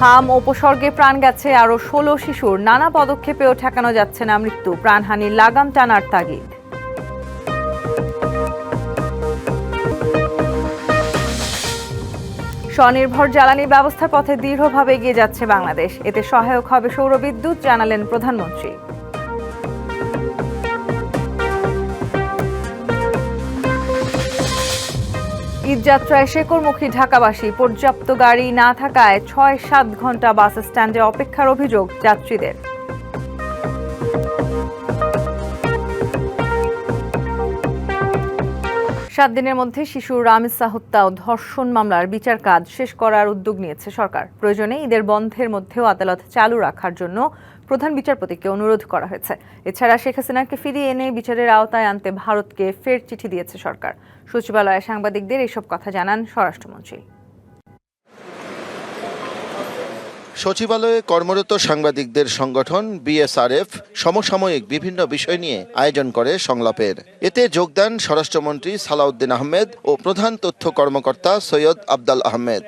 হাম উপসর্গে প্রাণ গেছে আরও ১৬ শিশুর। নানা পদক্ষেপেও ঠেকানো যাচ্ছে না মৃত্যু। প্রাণহানির লাগাম টানার তাগিদ। স্বনির্ভর জ্বালানি ব্যবস্থার পথে দৃঢ়ভাবে এগিয়ে যাচ্ছে বাংলাদেশ। এতে সহায়ক হবে সৌরবিদ্যুৎ, জানালেন প্রধানমন্ত্রী। ঈদযাত্রায় শেকড়মুখী ঢাকাবাসী। পর্যাপ্ত গাড়ি না থাকায় ৬-৭ ঘণ্টা বাস স্ট্যান্ডে অপেক্ষার অভিযোগ যাত্রীদের। ৭ দিনের মধ্যে শিশু রামিসা হত্যা ও ধর্ষণ মামলার বিচার কাজ শেষ করার উদ্যোগ নিয়েছে সরকার। প্রয়োজনে ঈদের বন্ধের মধ্যেও আদালত চালু রাখার জন্য প্রধান বিচারপতিকে অনুরোধ করা হয়েছে। এছাড়া শেখ হাসিনাকে ফিরিয়ে এনে বিচারের আওতায় আনতে ভারতকে ফের চিঠি দিয়েছে সরকার। সচিবালয়ে সাংবাদিকদের এসব কথা জানান স্বরাষ্ট্রমন্ত্রী। সচিবালয়ে কর্মরত সাংবাদিকদের সংগঠন বিএসআরএফ সমসাময়িক বিভিন্ন বিষয় নিয়ে আয়োজন করে সংলাপের। এতে যোগ দেন স্বরাষ্ট্রমন্ত্রী সালাউদ্দিন আহমেদ ও প্রধান তথ্য কর্মকর্তা সৈয়দ আবদাল আহমেদ।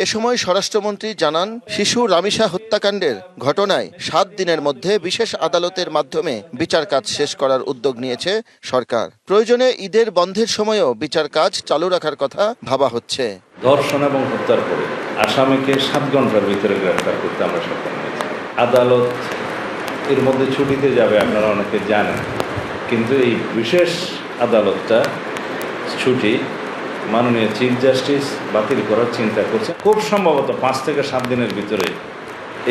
এ সময় স্বরাষ্ট্রমন্ত্রী জানান, শিশু রামিসা হত্যাকাণ্ডের ঘটনায় ৭ দিনের মধ্যে বিশেষ আদালতের মাধ্যমে বিচার কাজ শেষ করার উদ্যোগ নিয়েছে সরকার। প্রয়োজনে ঈদের বন্ধের সময়ও বিচার কাজ চালু রাখার কথা ভাবা হচ্ছে। ধর্ষণ এবং হত্যার পরে আসামিকে 7 ঘন্টার ভিতরে গ্রেফতার করতে আমরা সক্ষম হয়েছি। আদালত এর মধ্যে ছুটিতে যাবে, আপনারা অনেকে জানেন, কিন্তু এই বিশেষ আদালতটা ছুটি মাননীয় চিফ জাস্টিস বাতিল করার চিন্তা করছে। খুব সম্ভবত 5 থেকে 7 দিনের ভিতরে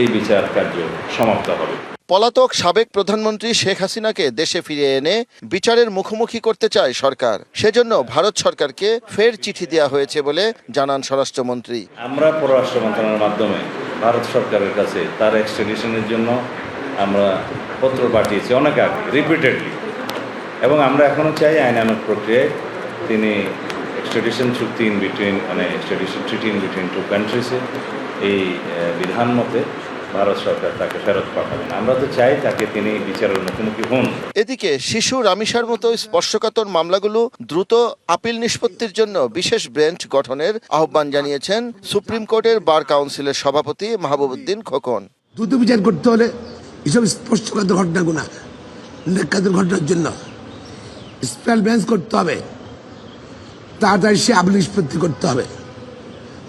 এই বিচার কার্য সমাপ্ত হবে। পলাতক সাবেক প্রধানমন্ত্রী শেখ হাসিনাকে দেশে ফিরিয়ে এনে বিচারের মুখোমুখি করতে চায় সরকার। সেজন্য ভারত সরকারকে ফের চিঠি দেওয়া হয়েছে বলে জানান স্বরাষ্ট্রমন্ত্রী। আমরা পররাষ্ট্র মন্ত্রণালয়ের মাধ্যমে ভারত সরকারের কাছে তার এক্সট্রাডিশনের জন্য আমরা পত্র পাঠিয়েছি অনেক আগে, রিপিটেডলি, এবং আমরা এখনও চাই আইনানুগ প্রক্রিয়ায় তিনি এক্সট্রাডিশন চুক্তি in between extradition treaty in between 2 কান্ট্রিজে এই বিধান মতে ভারত সরকার তাকে ফেরত পাঠাবেন। আমরা তো চাই তাকে তিনি বিচারের মুখোমুখি হন। এদিকে শিশু রামিসার মতো স্পর্শকাতর মামলাগুলো দ্রুত আপিল নিষ্পত্তির জন্য বিশেষ বেঞ্চ গঠনের আহ্বান জানিয়েছেন সুপ্রিম কোর্টের বার কাউন্সিলের সভাপতি মাহবুবউদ্দিন খোকন। দ্রুত বিচার করতে হলে এসব স্পর্শকাতর ঘটনাগুলো নির্যাতনের ঘটনার জন্য স্পেশাল বেঞ্চ করতে হবে, তাড়াতাড়ি সে আপিল নিষ্পত্তি করতে হবে,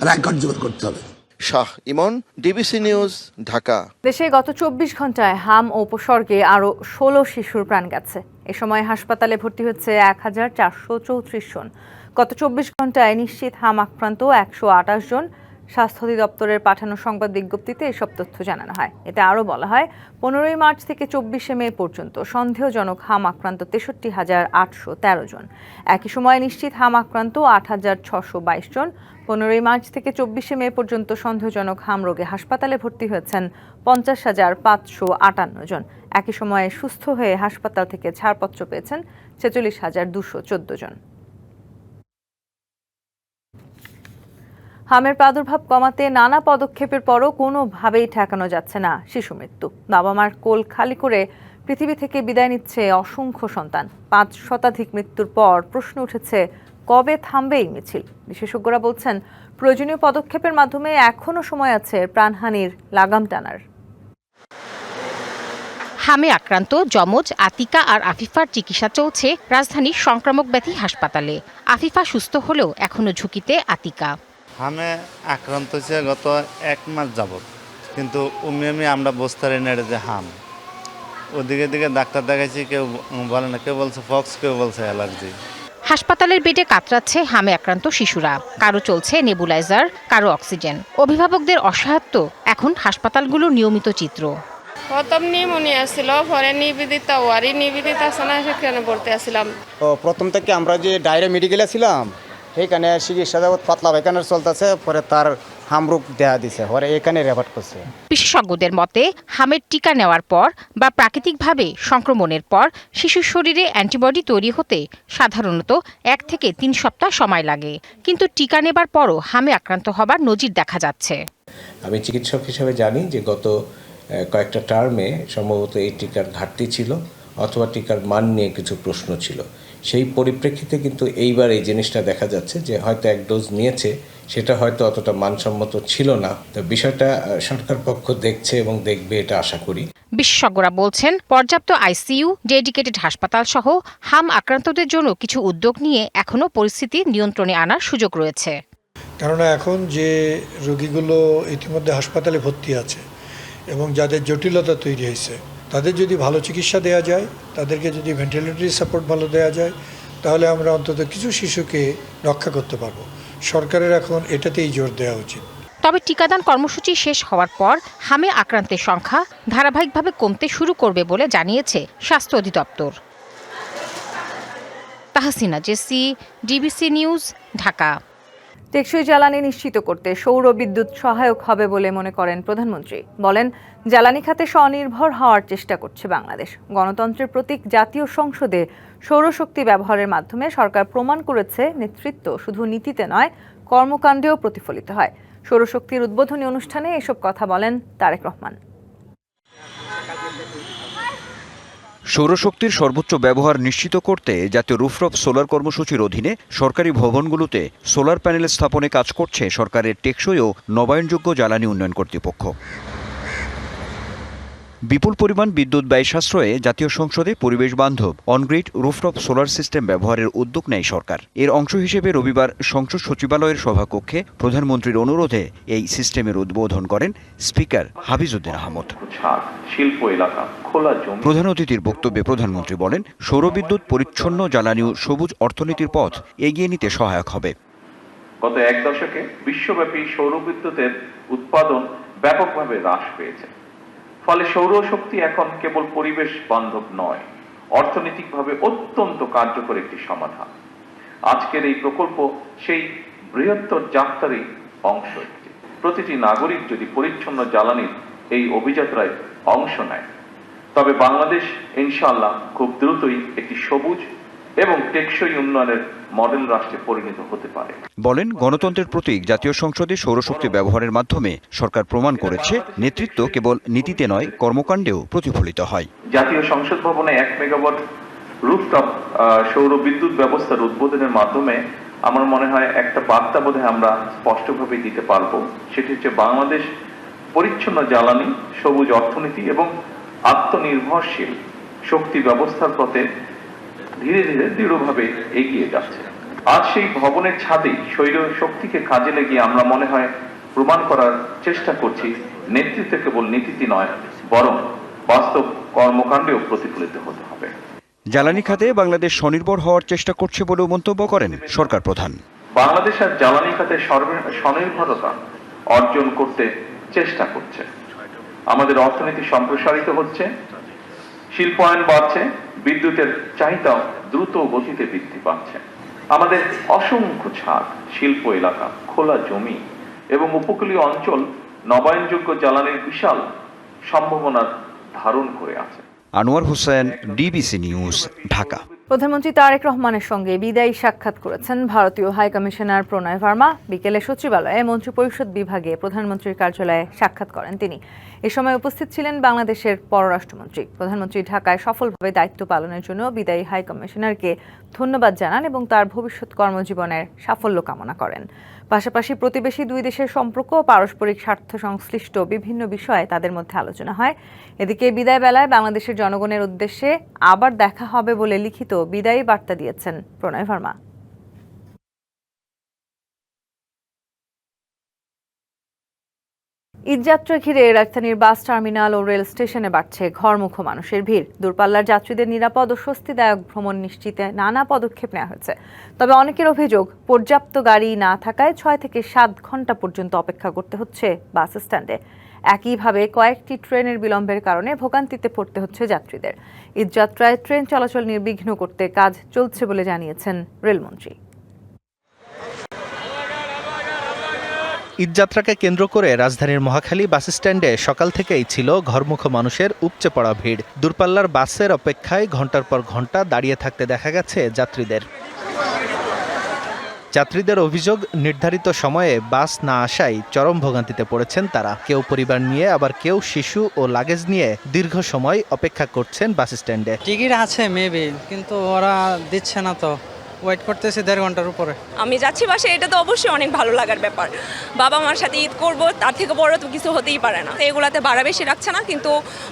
রায় কার্যকর করতে হবে। শাহ ইমন, ডিবিসি নিউজ, ঢাকা। দেশে গত ২৪ ঘন্টায় হাম ও উপসর্গে আরও ১৬ শিশুর প্রাণ গেছে। এ সময় হাসপাতালে ভর্তি হচ্ছে ১,৪৩৪ জন। গত ২৪ ঘন্টায় নিশ্চিত হাম আক্রান্ত ১২৮ জন। স্বাস্থ্য অধিদপ্তরের পাঠানো সংবাদ বিজ্ঞপ্তিতে এসব তথ্য জানানো হয়। এতে আরও বলা হয়, ১৫ই মার্চ থেকে ২৪শে মে পর্যন্ত সন্দেহজনক হাম আক্রান্ত ৬৩,৮১৩ জন। একই সময়ে নিশ্চিত হাম আক্রান্ত ৮,৬২২ জন। ১৫ই মার্চ থেকে ২৪শে মে পর্যন্ত সন্দেহজনক হাম রোগে হাসপাতালে ভর্তি হয়েছেন ৫০,৫৫৮ জন। একই সময়ে সুস্থ হয়ে হাসপাতাল থেকে ছাড়পত্র পেয়েছেন ৪৬,২১৪ জন। হামের প্রাদুর্ভাব কমাতে নানা পদক্ষেপের পরও কোনোভাবেই ঠেকানো যাচ্ছে না শিশু মৃত্যু। বাবা মার কোল খালি করে পৃথিবী থেকে বিদায় নিচ্ছে অসংখ্য সন্তান। ৫ শতাধিক মৃত্যুর পর প্রশ্ন উঠেছে, কবে থামবে এই মিছিল? বিশেষজ্ঞরা বলছেন, প্রয়োজনীয় পদক্ষেপের মাধ্যমে এখনও সময় আছে প্রাণহানির লাগাম টানার। হামে আক্রান্ত যমজ আতিকা আর আফিফার চিকিৎসা চলছে রাজধানীর সংক্রামক ব্যাধি হাসপাতালে। আফিফা সুস্থ হলেও এখনও ঝুঁকিতে আতিকা। হামে আক্রান্ত হয়েছে গত 1 মাস যাবৎ, কিন্তু উমিয়ামি আমরা বুঝতে পারি না যে হাম। ওদিকে দিকে ডাক্তার দেখাইছি, কেউ বলে না, কেউ বলছে ফক্স, কেউ বলছে অ্যালার্জি। হাসপাতালের বেডে কাতরাচ্ছে হামে আক্রান্ত শিশুরা। কারো চলছে নেবুলাইজার, কারো অক্সিজেন। অভিভাবকদের অসহায়ত্ব এখন হাসপাতালগুলোর নিয়মিত চিত্র। প্রথম নিউমোনিয়া ছিল, পরে নিবেদিতা ওয়ারি নিবেদিতা সানা সেখানে পড়তে আসছিলাম। প্রথম থেকে আমরা যে ডাইরেক্ট মেডিকেলে ছিলাম, সেইখানে চিকিৎসা যাবত পাতলা পায়খানার চলতেছে, পরে তার হামরোগ দেয়া দিছে, পরে এখানে রেফার করছে। বিশেষজ্ঞদের মতে, হামের টিকা নেওয়ার পর বা প্রাকৃতিকভাবে সংক্রমণের পর শিশুর শরীরে অ্যান্টিবডি তৈরি হতে সাধারণত 1 থেকে 3 সপ্তাহ সময় লাগে। কিন্তু টিকা নেবার পরও হামে আক্রান্ত হবার নজির দেখা যাচ্ছে। আমি চিকিৎসক হিসেবে জানি যে গত কয়েকটা টার্মে সম্ভবত এই টিকার ঘাটতি ছিল, অথবা টিকার মান নিয়ে কিছু প্রশ্ন ছিল। সেই পরিপ্রেক্ষিতে কিন্তু এইবার এই জিনিসটা দেখা যাচ্ছে যে হয়তো 1 ডোজ নিয়েছে, সেটা হয়তো অতটা মানসম্মত ছিল না। তো বিষয়টা সরকার পক্ষ দেখছে এবং দেখবে, এটা আশা করি। বিশেষজ্ঞরা বলছেন, পর্যাপ্ত আইসিইউ, ডেডিকেটেড হাসপাতাল সহ হাম আক্রান্তদের জন্য কিছু উদ্যোগ নিয়ে এখনও পরিস্থিতি নিয়ন্ত্রণে আনার সুযোগ রয়েছে। কেননা এখন যে রোগীগুলো ইতিমধ্যে হাসপাতালে ভর্তি আছে এবং যাদের জটিলতা তৈরি হয়েছে, তাদের যদি ভালো চিকিৎসা দেওয়া যায়, তাদেরকে যদি ভেন্টিলেটরি সাপোর্ট ভালো দেওয়া যায়, তাহলে আমরা অন্তত কিছু শিশুকে রক্ষা করতে পারবো। সরকারের এখন এটাতেই জোর দেওয়া উচিত। তবে টিকাদান কর্মসূচি শেষ হওয়ার পর হামে আক্রান্তের সংখ্যা ধারাবাহিকভাবে কমতে শুরু করবে বলে জানিয়েছে স্বাস্থ্য অধিদপ্তর। Tahsina Jesy, DBC news, Dhaka. টেকসই জ্বালানি নিশ্চিত করতে সৌর বিদ্যুৎ সহায়ক হবে বলে মনে করেন প্রধানমন্ত্রী। বলেন, জ্বালানি খাতে স্বনির্ভর হওয়ার চেষ্টা করছে বাংলাদেশ। গণতন্ত্রের প্রতীক জাতীয় সংসদে সৌরশক্তি ব্যবহারের মাধ্যমে সরকার প্রমাণ করেছে নেতৃত্ব শুধু নীতিতে নয়, কর্মকাণ্ডেও প্রতিফলিত হয়। সৌরশক্তির উদ্বোধনী অনুষ্ঠানে এসব কথা বলেন তারেক রহমান। সৌরশক্তির সর্বোচ্চ ব্যবহার নিশ্চিত করতে জাতীয় রুফটপ সোলার কর্মসূচির অধীনে সরকারি ভবনগুলোতে সোলার প্যানেল স্থাপনে কাজ করছে সরকারের টেকসই ও নবায়নযোগ্য জ্বালানি উন্নয়ন কর্তৃপক্ষ। বিপুল পরিমাণ বিদ্যুৎ ব্যয় সাশ্রয়ে জাতীয় সংসদে পরিবেশ বান্ধব অনগ্রিড রুফটপ সোলার সিস্টেম ব্যবহারের উদ্যোগ নেয় সরকার। এর অংশ হিসেবে রবিবার সংসদ সচিবালয়ের সভাকক্ষে প্রধানমন্ত্রীর অনুরোধে এই সিস্টেমের উদ্বোধন করেন স্পিকার হাফিজউদ্দিন আহমদ। শিল্প এলাকা, খোলা জমি। প্রধান অতিথির বক্তব্যে প্রধানমন্ত্রী বলেন, সৌরবিদ্যুৎ পরিচ্ছন্ন জ্বালানি ও সবুজ অর্থনীতির পথ এগিয়ে নিতে সহায়ক হবে। গত এক দশকে বিশ্বব্যাপী সৌরবিদ্যুতের উৎপাদন ব্যাপকভাবে হ্রাস পেয়েছে। ফলে সৌরশক্তি এখন কেবল পরিবেশ বান্ধব নয়, অর্থনৈতিকভাবে অত্যন্ত কার্যকর একটি সমাধান। আজকের এই প্রকল্প সেই বৃহত্তর যাত্রারই অংশ। প্রতিটি নাগরিক যদি পরিচ্ছন্ন জ্বালানির এই অভিযাত্রায় অংশ নেয়, তবে বাংলাদেশ ইনশাআল্লাহ খুব দ্রুতই একটি সবুজ এবং টেকসই উন্নয়নের মডেল রাষ্ট্রে পরিণত হতে পারে। বলেন, গণতন্ত্রের প্রতীক জাতীয় সংসদে সৌরশক্তি ব্যবহারের মাধ্যমে সরকার প্রমাণ করেছে নেতৃত্ব কেবল নীতিতে নয়, কর্মকাণ্ডেও প্রতিফলিত হয়। জাতীয় সংসদ ভবনে 1 মেগাওয়াট রুফটপ সৌর বিদ্যুৎ ব্যবস্থার উদ্বোধনের মাধ্যমে আমার মনে হয় একটা বার্তা বোধহয় আমরা স্পষ্টভাবে দিতে পারবো। সেটি হচ্ছে বাংলাদেশ পরিচ্ছন্ন জ্বালানি, সবুজ অর্থনীতি এবং আত্মনির্ভরশীল শক্তি ব্যবস্থার পথে ধীরে ধীরে দৃঢ়ভাবে এগিয়ে যাচ্ছে। আজ সেই ভবনের ছাদেই সৌর শক্তিকে কাজে লাগিয়ে আমরা মনে হয় প্রমাণ করার চেষ্টা করছি নেতৃত্ব কেবল নীতিতে নয়, বরং বাস্তব কর্মকাণ্ডেও প্রতিফলিত হতে হবে। জ্বালানি খাতে বাংলাদেশ স্বনির্ভর হওয়ার চেষ্টা করছে বলেও মন্তব্য করেন সরকার প্রধান। বাংলাদেশ আর জ্বালানি খাতে স্বনির্ভরতা অর্জন করতে চেষ্টা করছে। আমাদের অর্থনীতি সম্প্রসারিত হচ্ছে, শিল্পায়ন বাড়ছে, বিদ্যুতের চাহিদা দ্রুত গতিতে বৃদ্ধি পাচ্ছে। আমাদের অসংখ্য ছাদ, শিল্প এলাকা, খোলা জমি এবং উপকূলীয় অঞ্চল নবায়নযোগ্য জ্বালানির বিশাল সম্ভাবনার ধারণ করে আছে। Anwar Hossain, DBC news, Dhaka. প্রধানমন্ত্রী তারেক রহমানের সঙ্গে বিদায়ী সাক্ষাৎ করেছেন ভারতীয় হাইকমিশনার প্রণয় ভার্মা। বিকেলে সচিবালয়ে মন্ত্রিপরিষদ বিভাগে প্রধানমন্ত্রীর কার্যালয়ে সাক্ষাৎ করেন তিনি। এ সময় উপস্থিত ছিলেন বাংলাদেশের পররাষ্ট্রমন্ত্রী। প্রধানমন্ত্রী ঢাকায় সফলভাবে দায়িত্ব পালনের জন্য বিদায়ী হাইকমিশনারকে ধন্যবাদ জানান এবং তার ভবিষ্যৎ কর্মজীবনের সাফল্য কামনা করেন। পাশাপাশি প্রতিবেশী দুই দেশের সম্পর্ক ও পারস্পরিক স্বার্থ সংশ্লিষ্ট বিভিন্ন বিষয়ে তাদের মধ্যে আলোচনা হয়। এদিকে বিদায় বেলায় বাংলাদেশের জনগণের উদ্দেশ্যে আবার দেখা হবে বলে লিখিত বিদায়ী বার্তা দিয়েছেন প্রণয় ভার্মা। ঈদযাত্রা ঘিরে রাজধানীর বাস টার্মিনাল ও রেল স্টেশনে বাড়ছে ঘরমুখো মানুষের ভিড়। দূরপাল্লার যাত্রীদের নিরাপদ ও স্বস্তিদায়ক ভ্রমণ নিশ্চিতে নানা পদক্ষেপ নেওয়া হয়েছে। তবে অনেকের অভিযোগ, পর্যাপ্ত গাড়ি না থাকায় 6 থেকে 7 ঘন্টা পর্যন্ত অপেক্ষা করতে হচ্ছে বাস স্ট্যান্ডে। একইভাবে কয়েকটি ট্রেনের বিলম্বের কারণে ভোগান্তিতে পড়তে হচ্ছে যাত্রীদের। ঈদযাত্রায় ট্রেন চলাচল নির্বিঘ্ন করতে কাজ চলছে বলে জানিয়েছেন রেলমন্ত্রী। ঈদযাত্রাকে কেন্দ্র করে রাজধানীর মহাখালী বাস স্ট্যান্ডে সকাল থেকেই ছিল ঘরমুখো মানুষের উপচে পড়া ভিড়। দূরপাল্লার বাসের অপেক্ষায় ঘন্টার পর ঘন্টা দাঁড়িয়ে থাকতে দেখা গেছে যাত্রীদের অভিযোগ, নির্ধারিত সময়ে বাস না আসায় চরম ভোগান্তিতে পড়েছেন তারা। কেউ পরিবার নিয়ে, আবার কেউ শিশু ও লাগেজ নিয়ে দীর্ঘ সময় অপেক্ষা করছেন বাস স্ট্যান্ডে। টিকিট আছে মেবি, কিন্তু ওরা দিচ্ছে না তো ওয়েট করতেছি 1.5 ঘন্টার উপরে। আমি যাচ্ছি বাসে, এটা তো অবশ্যই অনেক ভালো লাগার ব্যাপার। বাবা মার সাথে ঈদ করব, তার থেকে বড় তো কিছু হতেই পারে না। এগুলাতে ভাড়া বেশি রাখছে না, কিন্তু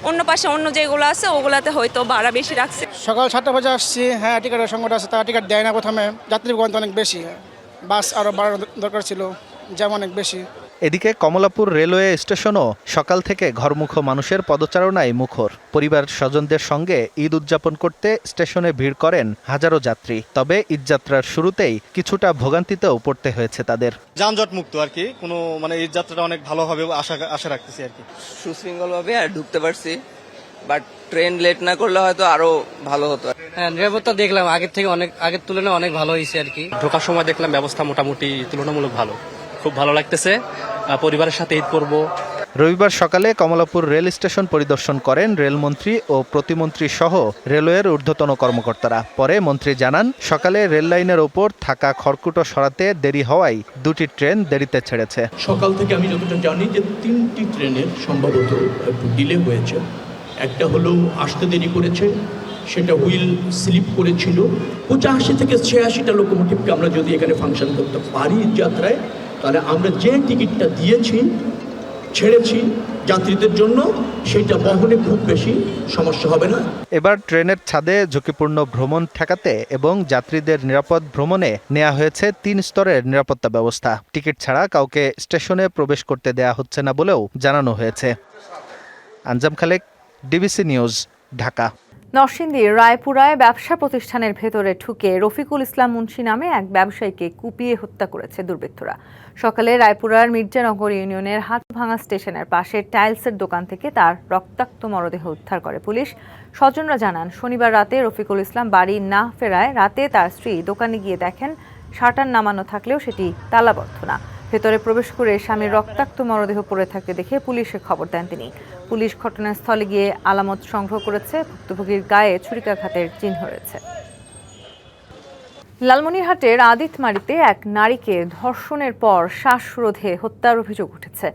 অন্য পাশে অন্য যেগুলো আছে ওগুলাতে হয়তো ভাড়া বেশি রাখছে। সকাল 7টা বাজে আসছি, হ্যাঁ টিকিটের সংকট আছে, তারা টিকিট দেয় না প্রথমে। যাত্রী গণনা অনেক বেশি, বাস আরও বাড়ানো দরকার ছিল, জ্যাম অনেক বেশি। এদিকে কমলাপুর রেলওয়ে স্টেশনও সকাল থেকে ঘরমুখো মানুষের পদচারণায় মুখর। পরিবার স্বজনদের সঙ্গে ঈদ উদযাপন করতে স্টেশনে ভিড় করেন হাজারো যাত্রী। তবে ঈদযাত্রার শুরুতেই কিছুটা ভোগান্তিতেও পড়তে হয়েছে তাদের। যানজট মুক্ত আর কি, কোনো মানে ঈদযাত্রাটা অনেক ভালো হবে আশা রাখতেছি আর কি। সুশৃঙ্খলভাবে আর ঢুকতে পারছি, বাট ট্রেন লেট না করলে হয়তো আরো ভালো হতো। হ্যাঁ, নিরাপত্তা দেখলাম আগের তুলনায় অনেক ভালো হয়েছে আর কি। ঢোকার সময় দেখলাম ব্যবস্থা মোটামুটি তুলনামূলক ভালো, খুব ভালো লাগতেছে। পরিবারের সাথে ঈদ করব। রবিবার সকালে কমলাপুর রেল স্টেশন পরিদর্শন করেন রেলমন্ত্রী ও প্রতিমন্ত্রী সহ রেলওয়ের ঊর্ধ্বতন কর্মকর্তারা। পরে মন্ত্রী জানান, সকালে রেল লাইনের ওপর থাকা খড়কুটো সরাতে দেরি হওয়ায় 2টি ট্রেন দেরিতে ছেড়েছে। সকাল থেকে আমি যতটা জানি যে 3টি ট্রেনের সম্ভবত একটু ডিলে হয়েছে। একটা হলো আসতে দেরি করেছে, সেটা হুইল স্লিপ করেছিল। 85 থেকে 86টা লোকোমোটিভকে আমরা যদি এখানে ফাংশন করতে পারি যাত্রায়, তাহলে আমরা যে টিকিটটা দিয়েছি ছেড়েছি যাত্রীদের জন্য, সেটা বহনে খুব বেশি সমস্যা হবে না। এবার ট্রেনের ছাদে ঝুঁকিপূর্ণ ভ্রমণ ঠেকাতে এবং যাত্রীদের নিরাপদ ভ্রমণে নেওয়া হয়েছে 3 স্তরের নিরাপত্তা ব্যবস্থা। টিকিট ছাড়া কাউকে স্টেশনে প্রবেশ করতে দেয়া হচ্ছে না বলেও জানানো হয়েছে। আঞ্জাম খালেক, ডিবিসি নিউজ, ঢাকা। নরসিংদীর রায়পুরায় ব্যবসা প্রতিষ্ঠানের ভেতরে ঢুকে রফিকুল ইসলাম মুন্সি নামে এক ব্যবসায়ীকে কুপিয়ে হত্যা করেছে দুর্বৃত্তরা। সকালে রায়পুরার মির্জানগর ইউনিয়নের হাতভাঙা স্টেশনের পাশে টাইলসের দোকান থেকে তার রক্তাক্ত মরদেহ উদ্ধার করে পুলিশ। স্বজনরা জানান, শনিবার রাতে রফিকুল ইসলাম বাড়ি না ফেরায় রাতে তার স্ত্রী দোকানে গিয়ে দেখেন শাটার নামানো থাকলেও সেটি তালাবদ্ধ না। ভেতরে প্রবেশ করে স্বামীর রক্তাক্ত মরদেহ পড়ে থাকতে দেখে পুলিশে খবর দেন তিনি। পুলিশ ঘটনাস্থলে গিয়ে আলামত সংগ্রহ করেছে। ভুক্তভোগীর গায়ে ছুরিকাঘাতের চিহ্ন রয়েছে। লালমনিরহাটের আদিতমারিতে এক নারীকে ধর্ষণের পর শ্বাসরোধে হত্যার অভিযোগ উঠেছে।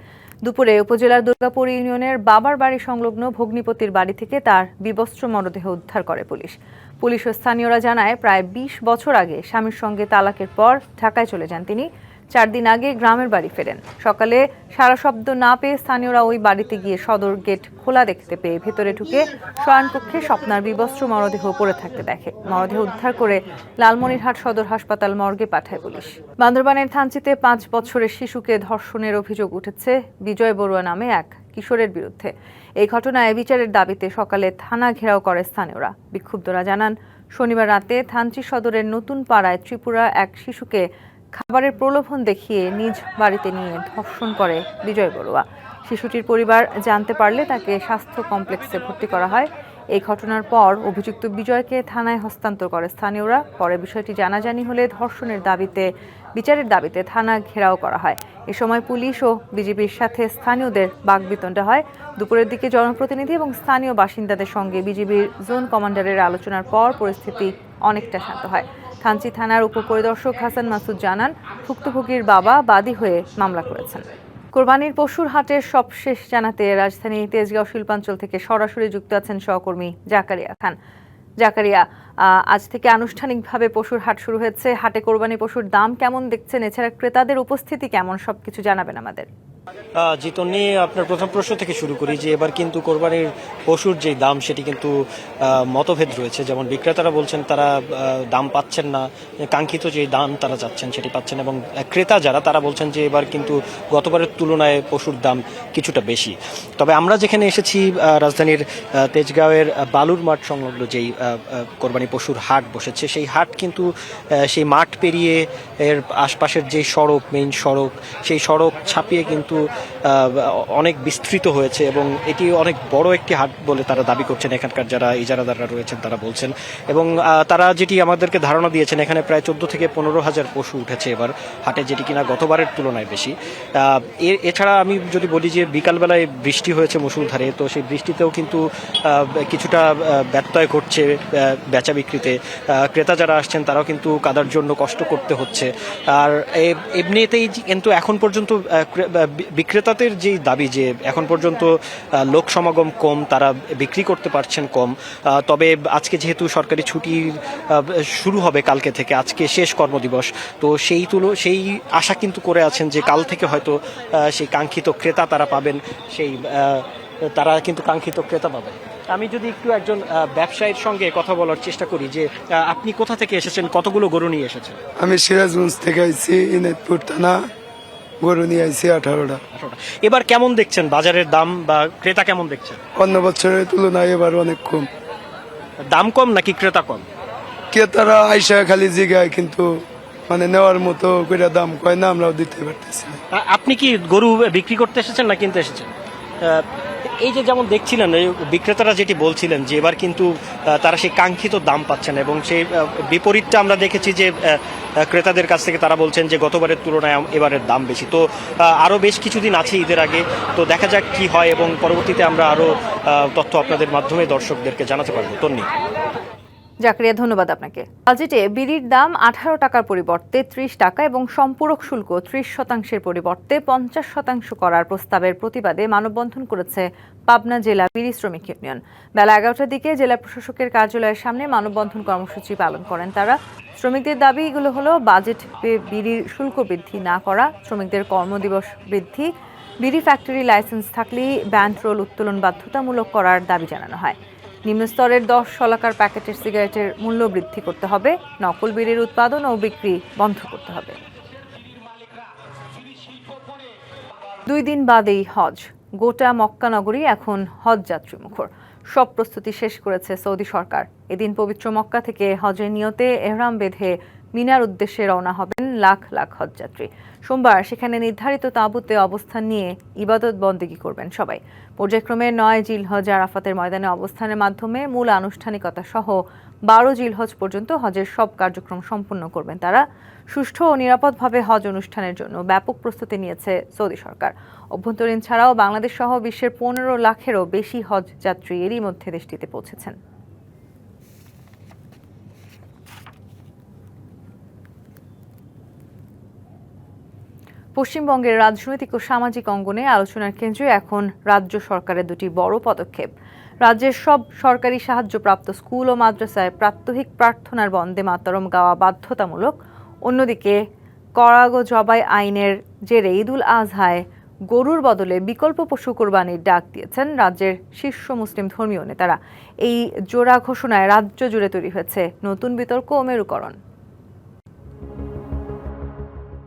দুপুরে উপজেলার দুর্গাপুর ইউনিয়নের বাবার বাড়ি সংলগ্ন ভগ্নিপতির বাড়ি থেকে তার বিবস্ত্র মরদেহ উদ্ধার করে পুলিশ। পুলিশ ও স্থানীয়রা জানায়, প্রায় 20 বছর আগে স্বামীর সঙ্গে তালাকের পর ঢাকায় চলে যান তিনি। 4 দিন আগে গ্রামের বাড়ি ফেরেন। সকালে সারা শব্দ না পেয়ে স্থানীয়রা ওই বাড়িতে গিয়ে সদর গেট খোলা দেখতে পেয়ে ভেতরে ঢুকে শয়নকক্ষে স্বপ্নার বিবস্ত্র মরদেহ পড়ে থাকতে দেখে। মরদেহ উদ্ধার করে লালমনিরহাট সদর হাসপাতাল মর্গে পাঠায় পুলিশ। বান্দরবানের থানচিতে 5 বছরের শিশুকে ধর্ষণের অভিযোগ উঠেছে বিজয় বড়ুয়া নামে এক কিশোরের বিরুদ্ধে। এই ঘটনায় বিচারের দাবিতে সকালে থানা ঘেরাও করে স্থানীয়রা। বিক্ষুব্ধরা জানান, শনিবার রাতে থানচি সদরের নতুন পাড়ায় ত্রিপুরা এক শিশুকে খাবারের প্রলোভন দেখিয়ে নিজ বাড়িতে নিয়ে ধর্ষণ করে বিজয় বড়ুয়া। শিশুটির পরিবার জানতে পারলে তাকে স্বাস্থ্য কমপ্লেক্সে ভর্তি করা হয়। এই ঘটনার পর অভিযুক্ত বিজয়কে থানায় হস্তান্তর করে স্থানীয়রা। পরে বিষয়টি জানাজানি হলে ধর্ষণের দাবিতে বিচারের দাবিতে থানা ঘেরাও করা হয়। এ সময় পুলিশ ও বিজিবির সাথে স্থানীয়দের বাকবিতণ্ডা হয়। দুপুরের দিকে জনপ্রতিনিধি এবং স্থানীয় বাসিন্দাদের সঙ্গে বিজিবির জোন কমান্ডারের আলোচনার পর পরিস্থিতি অনেকটা শান্ত হয়। থানচি থানার উপপরিদর্শক হাসান মাসুদ জানান, ভুক্তভোগীর বাবা বাদী হয়ে মামলা করেছেন। কোরবানির পশুর হাটের সবশেষ জানাতে রাজধানী তেজগাঁও শিল্পাঞ্চল থেকে সরাসরি যুক্ত আছেন সহকর্মী জাকারিয়া খান। জাকারিয়া, আজ থেকে আনুষ্ঠানিকভাবে পশুর হাট শুরু হয়েছে। হাটে কোরবানি পশুর দাম কেমন দেখছেন, এছাড়া ক্রেতাদের উপস্থিতি কেমন, সবকিছু জানাবেন আমাদের। জিতনি, আপনার প্রথম প্রশ্ন থেকে শুরু করি যে এবার কিন্তু কোরবানির পশুর যে দাম সেটি কিন্তু মতভেদ রয়েছে। যেমন বিক্রেতারা বলছেন তারা দাম পাচ্ছেন না, কাঙ্ক্ষিত যে দাম তারা চাচ্ছেন সেটি পাচ্ছেন, এবং ক্রেতা যারা তারা বলছেন যে এবার কিন্তু গতবারের তুলনায় পশুর দাম কিছুটা বেশি। তবে আমরা যেখানে এসেছি রাজধানীর তেজগাঁওয়ের বালুর মাঠ সংলগ্ন যেই কোরবানি পশুর হাট বসেছে, সেই হাট কিন্তু সেই মাঠ পেরিয়ে এর আশপাশের যে সড়ক, মেইন সড়ক, সেই সড়ক ছাপিয়ে কিন্তু অনেক বিস্তৃত হয়েছে এবং এটি অনেক বড় একটি হাট বলে তারা দাবি করছেন এখানকার যারা ইজারাদাররা রয়েছেন তারা বলছেন। এবং তারা যেটি আমাদেরকে ধারণা দিয়েছেন, এখানে প্রায় 14 থেকে 15,000 পশু উঠেছে এবার হাটে, যেটি কিনা গতবারের তুলনায় বেশি। এছাড়া আমি যদি বলি যে বিকালবেলায় বৃষ্টি হয়েছে মুষলধারে, তো সেই বৃষ্টিতেও কিন্তু কিছুটা ব্যত্যয় ঘটছে বেচা বিক্রিতে। ক্রেতা যারা আসছেন তারাও কিন্তু কাদার জন্য কষ্ট করতে হচ্ছে। আর এমনিতেই কিন্তু এখন পর্যন্ত বিক্রেতাদের যে দাবি যে এখন পর্যন্ত লোক সমাগম কম, তারা বিক্রি করতে পারছেন কম, তবে আজকে যেহেতু সরকারি ছুটি শুরু হবে কালকে থেকে, আজকে শেষ কর্মদিবস, তো সেই আশা কিন্তু করে আছেন যে কাল থেকে হয়তো সেই কাঙ্ক্ষিত ক্রেতা তারা পাবেন, তারা কিন্তু কাঙ্ক্ষিত ক্রেতা পাবেন। আমি যদি একটু একজন ব্যবসায়ীর সঙ্গে কথা বলার চেষ্টা করি যে আপনি কোথা থেকে এসেছেন, কতগুলো গরু নিয়ে এসেছেন? আমি সিরাজগঞ্জ থেকে আইছি, ইনায়তপুর থানা, গরু নিয়ে আইছি 18টা। এবার কেমন দেখছেন বাজারের দাম বা ক্রেতা কেমন দেখছেন? অন্য বছরের তুলনায় এবার অনেক কম। দাম কম নাকি ক্রেতা কম? ক্রেতারা আইসা খালি জিগায়, কিন্তু মানে নেওয়ার মতো করে দাম কয় না, আমরাও দিতে পারতেছি না। আপনি কি গরু বিক্রি করতে এসেছেন না কিনতে এসেছেন? এই যে যেমন দেখছিলেন বিক্রেতারা যেটি বলছিলেন যে এবার কিন্তু তারা সেই কাঙ্ক্ষিত দাম পাচ্ছেন, এবং সেই বিপরীতটা আমরা দেখেছি যে ক্রেতাদের কাছ থেকে তারা বলছেন যে গতবারের তুলনায় এবারের দাম বেশি। তো আরও বেশ কিছুদিন আছে ঈদের আগে, তো দেখা যাক কি হয়, এবং পরবর্তীতে আমরা আরও তথ্য আপনাদের মাধ্যমে দর্শকদেরকে জানাতে পারবো। তন্নি। জাকরিয়া, ধন্যবাদ আপনাকে। বাজেটে বিড়ির দাম 18 টাকার পরিবর্তে 30 টাকা এবং সম্পূরক শুল্ক 30% পরিবর্তে 50% করার প্রস্তাবের প্রতিবাদে মানববন্ধন করেছে পাবনা জেলা বিড়ি শ্রমিক ইউনিয়ন। বেলা 11টার দিকে জেলা প্রশাসকের কার্যালয়ের সামনে মানববন্ধন কর্মসূচি পালন করেন তারা। শ্রমিকদের দাবিগুলো হলো বাজেট বিড়ির শুল্ক বৃদ্ধি না করা, শ্রমিকদের কর্মদিবস বৃদ্ধি, বিড়ি ফ্যাক্টরি লাইসেন্স থাকলেই ব্যান্ড রোল উত্তোলন বাধ্যতামূলক করার দাবি জানানো হয়। নিম্নস্তরের 10 শলাকার প্যাকেটের সিগারেটের মূল্য বৃদ্ধি করতে হবে, নকল বিড়ির উৎপাদন ও বিক্রি বন্ধ করতে হবে। 2 দিন বাদেই হজ, গোটা মক্কা নগরী এখন হজ যাত্রী মুখর। সব প্রস্তুতি শেষ করেছে সৌদি সরকার। এদিন পবিত্র মক্কা থেকে হজের নিয়তে এহরাম বেঁধে মিনার উদ্দেশ্যে রওনা হবেন লাখ লাখ হজযাত্রী। সোমবার সেখানে নির্ধারিত তাঁবুতে অবস্থান নিয়ে ইবাদত বন্দেগী করবেন সবাই। পর্যায়ক্রমে 9 জিলহজ আরাফাতের ময়দানে অবস্থানের মাধ্যমে মূল আনুষ্ঠানিকতা সহ 12 জিলহজ পর্যন্ত হজের সব কার্যক্রম সম্পন্ন করবেন তারা। সুষ্ঠু ও নিরাপদভাবে হজ অনুষ্ঠানের জন্য ব্যাপক প্রস্তুতি নিয়েছে সৌদি সরকার। অভ্যন্তরীণ ছাড়াও বাংলাদেশ সহ বিশ্বের 15 লাখেরও বেশি হজ যাত্রী এরই মধ্যে দেশটিতে পৌঁছেছেন। পশ্চিমবঙ্গের রাজনৈতিক ও সামাজিক অঙ্গনে আলোচনার কেন্দ্রে এখন রাজ্য সরকারের 2টি বড় পদক্ষেপ। রাজ্যের সব সরকারি সাহায্যপ্রাপ্ত স্কুল ও মাদ্রাসায় প্রাত্যহিক প্রার্থনার বন্দে মাতরম গাওয়া বাধ্যতামূলক। অন্যদিকে করাগো জবাই আইনের জেরে ঈদুল আজহায় গরুর বদলে বিকল্প পশু কোরবানির ডাক দিয়েছেন রাজ্যের শীর্ষ মুসলিম ধর্মীয় নেতারা। এই জোড়া ঘোষণায় রাজ্য জুড়ে তৈরি হয়েছে নতুন বিতর্ক ও মেরুকরণ।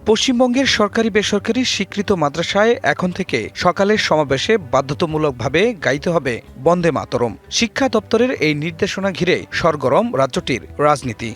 পশ্চিমবঙ্গের সরকারি বেসরকারি স্বীকৃত মাদ্রাসায় এখন থেকে সকালের সমাবেশে বাধ্যতামূলকভাবে গাইতে হবে বন্দে মাতরম। শিক্ষা দপ্তরের এই নির্দেশনা ঘিরে সরগরম রাজ্যটির রাজনীতি।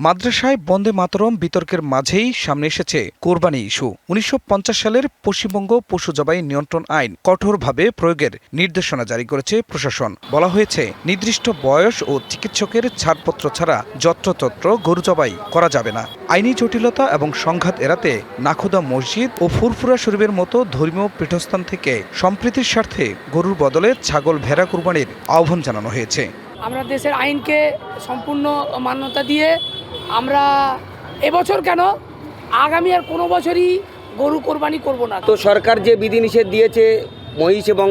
মাদ্রাসায় বন্দে মাতরম বিতর্কের মাঝেই সামনে এসেছে কোরবানি ইস্যু। 1950 সালের পশ্চিমবঙ্গ পশু জবাই নিয়ন্ত্রণ আইন কঠোরভাবে প্রয়োগের নির্দেশনা জারি করেছে প্রশাসন। বলা হয়েছে নির্দিষ্ট বয়স ও চিকিৎসকের ছাড়পত্র ছাড়া যত্রতত্র গরু জবাই করা যাবে না। আইনি জটিলতা এবং সংঘাত এড়াতে নাখোদা মসজিদ ও ফুরফুরা শরীফের মতো ধর্মীয় পীঠস্থান থেকে সম্প্রীতির স্বার্থে গরুর বদলে ছাগল ভেড়া কুরবানির আহ্বান জানানো হয়েছে। আমরা দেশের আইনকে সম্পূর্ণ মান্যতা দিয়ে আমরা এবছর কেন আগামী আর কোনো বছরই গরু কোরবানি করব না। তো সরকার যে বিধিনিষেধ দিয়েছে মহিষ এবং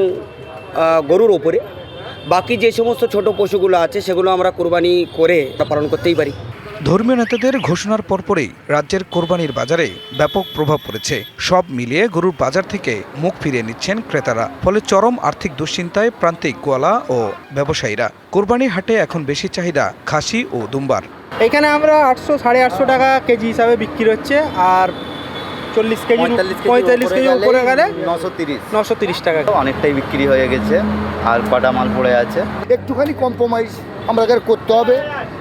গরুর ওপরে, বাকি যে সমস্ত ছোট পশুগুলো আছে সেগুলো আমরা কোরবানি করে পালন করতেই পারি। ধর্মীয় নেতাদের ঘোষণার পরপরই রাজ্যের কোরবানির বাজারে ব্যাপক প্রভাব পড়েছে। সব মিলিয়ে গরুর বাজার থেকে মুখ ফিরিয়ে নিচ্ছেন ক্রেতারা। ফলে চরম আর্থিক দুশ্চিন্তায় প্রান্তিক গোয়ালা ও ব্যবসায়ীরা। কোরবানির হাটে এখন বেশি চাহিদা খাসি ও দুম্বার। এখানে আমরা 800 850 টাকা কেজি হিসাবে বিক্রি হচ্ছে, আর 40 কেজি 45 কেজি উপরে গেলে 930 টাকা। অনেকটাই বিক্রি হয়ে গেছে, আর কটা মাল পড়ে আছে। একটুখানি কম্প্রোমাইজ আমাদের করতে হবে,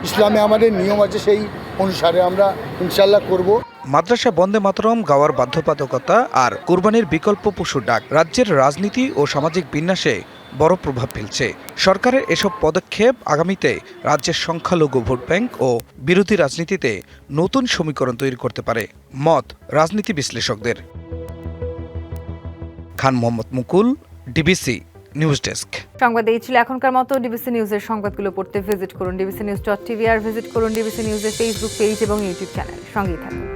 ইসলামে আমাদের নিয়ম আছে, সেই অনুসারে আমরা ইনশাল্লাহ করব। মাদ্রাসা বন্দে মাতরম গাওয়ার বাধ্যবাধকতা আর কোরবানির বিকল্প পশুর ডাক রাজ্যের রাজনীতি ও সামাজিক বিন্যাসে বড় প্রভাব ফেলছে। সরকারের এসব পদক্ষেপ আগামীতে রাজ্যের সংখ্যালঘু ভোট ব্যাংক ও বিরোধী রাজনীতিতে নতুন সমীকরণ তৈরি করতে পারে মত রাজনীতি বিশ্লেষকদের। খান মোহাম্মদ মুকুল, ডিবিসি নিউজ ডেস্ক। সংবাদ এই ছিল এখনকার মতো। ডিবিসি নিউজের সংবাদগুলো পড়তে ভিজিট করুন dbcnews.tv আর ভিজিট করুন ডিবিসি নিউজের ফেসবুক পেজ এবং ইউটিউব চ্যানেল। সঙ্গেই থাকুন।